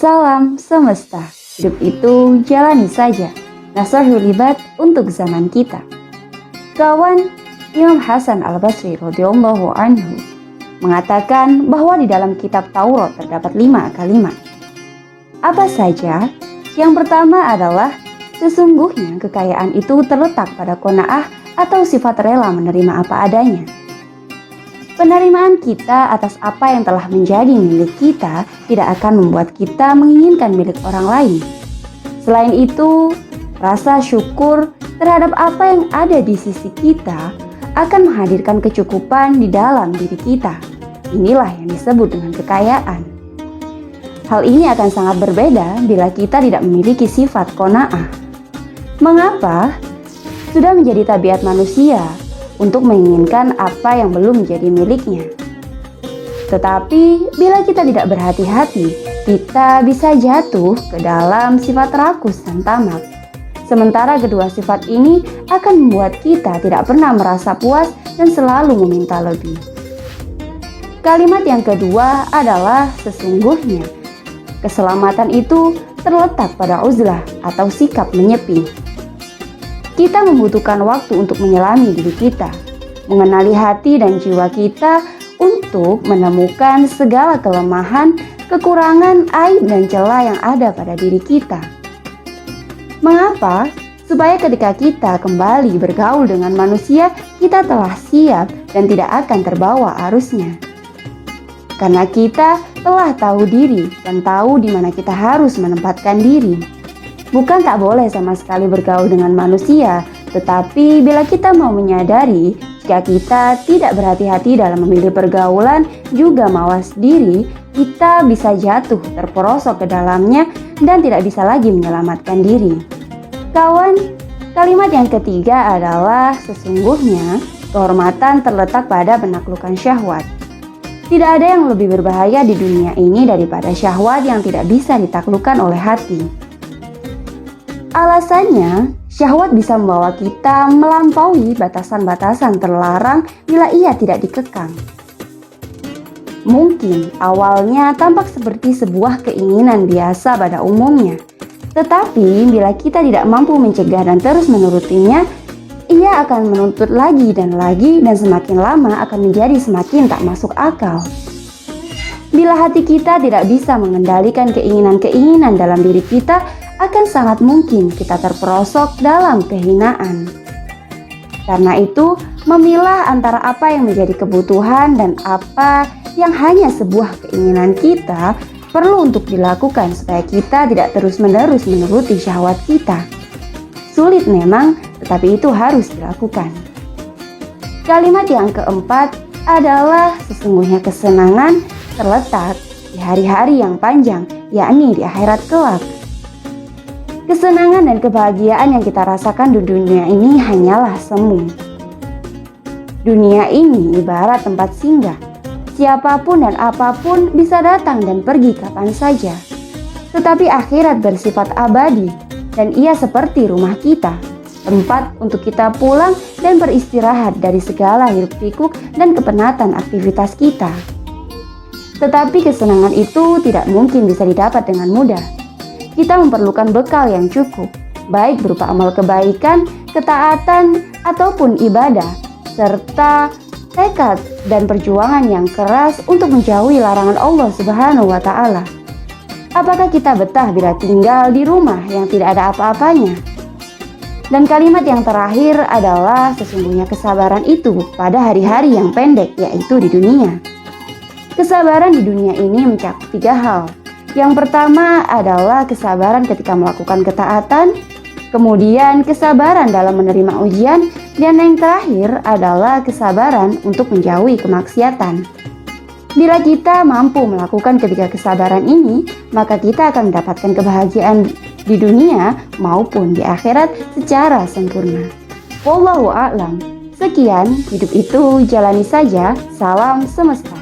Salam semesta, hidup itu jalani saja. Nasihat libat untuk zaman kita. Kawan, Imam Hasan Al-Basri radhiyallahu anhu mengatakan bahwa di dalam kitab Taurat terdapat 5 kalimat. Apa saja? Yang pertama adalah sesungguhnya kekayaan itu terletak pada qanaah atau sifat rela menerima apa adanya. Penerimaan kita atas apa yang telah menjadi milik kita tidak akan membuat kita menginginkan milik orang lain. Selain itu, rasa syukur terhadap apa yang ada di sisi kita akan menghadirkan kecukupan di dalam diri kita. Inilah yang disebut dengan kekayaan. Hal ini akan sangat berbeda bila kita tidak memiliki sifat qanaah. Mengapa? Sudah menjadi tabiat manusia untuk menginginkan apa yang belum menjadi miliknya. Tetapi bila kita tidak berhati-hati, kita bisa jatuh ke dalam sifat rakus dan tamak. Sementara kedua sifat ini akan membuat kita tidak pernah merasa puas dan selalu meminta lebih. Kalimat yang kedua adalah sesungguhnya. Keselamatan itu terletak pada uzlah atau sikap menyepi. Kita membutuhkan waktu untuk menyelami diri kita, mengenali hati dan jiwa kita untuk menemukan segala kelemahan, kekurangan, aib dan celah yang ada pada diri kita. Mengapa? Supaya ketika kita kembali bergaul dengan manusia, kita telah siap dan tidak akan terbawa arusnya. Karena kita telah tahu diri dan tahu di mana kita harus menempatkan diri. Bukan tak boleh sama sekali bergaul dengan manusia, tetapi bila kita mau menyadari jika kita tidak berhati-hati dalam memilih pergaulan juga mawas diri, kita bisa jatuh terperosok ke dalamnya dan tidak bisa lagi menyelamatkan diri. Kawan, kalimat yang ketiga adalah sesungguhnya kehormatan terletak pada penaklukan syahwat. Tidak ada yang lebih berbahaya di dunia ini daripada syahwat yang tidak bisa ditaklukkan oleh hati. Alasannya, syahwat bisa membawa kita melampaui batasan-batasan terlarang bila ia tidak dikekang. Mungkin awalnya tampak seperti sebuah keinginan biasa pada umumnya, tetapi bila kita tidak mampu mencegah dan terus menurutinya, ia akan menuntut lagi dan semakin lama akan menjadi semakin tak masuk akal. Bila hati kita tidak bisa mengendalikan keinginan-keinginan dalam diri kita, akan sangat mungkin kita terperosok dalam kehinaan. Karena itu, memilah antara apa yang menjadi kebutuhan dan apa yang hanya sebuah keinginan kita perlu untuk dilakukan supaya kita tidak terus-menerus menuruti syahwat kita. Sulit memang, tetapi itu harus dilakukan. Kalimat yang keempat adalah sesungguhnya kesenangan terletak di hari-hari yang panjang, yakni di akhirat kelak. Kesenangan dan kebahagiaan yang kita rasakan di dunia ini hanyalah semu. Dunia ini ibarat tempat singgah. Siapapun dan apapun bisa datang dan pergi kapan saja. Tetapi akhirat bersifat abadi dan ia seperti rumah kita, tempat untuk kita pulang dan beristirahat dari segala hiruk-pikuk dan kepenatan aktivitas kita. Tetapi kesenangan itu tidak mungkin bisa didapat dengan mudah. Kita memerlukan bekal yang cukup, baik berupa amal kebaikan, ketaatan, ataupun ibadah, serta tekad dan perjuangan yang keras untuk menjauhi larangan Allah Subhanahu wa Ta'ala. Apakah kita betah bila tinggal di rumah yang tidak ada apa-apanya? Dan kalimat yang terakhir adalah sesungguhnya kesabaran itu pada hari-hari yang pendek, yaitu di dunia. Kesabaran di dunia ini mencakup 3 hal. Yang pertama adalah kesabaran ketika melakukan ketaatan, kemudian kesabaran dalam menerima ujian, dan yang terakhir adalah kesabaran untuk menjauhi kemaksiatan. Bila kita mampu melakukan ketiga kesabaran ini, maka kita akan mendapatkan kebahagiaan di dunia maupun di akhirat secara sempurna. Wallahu a'lam. Sekian, hidup itu jalani saja. Salam semesta.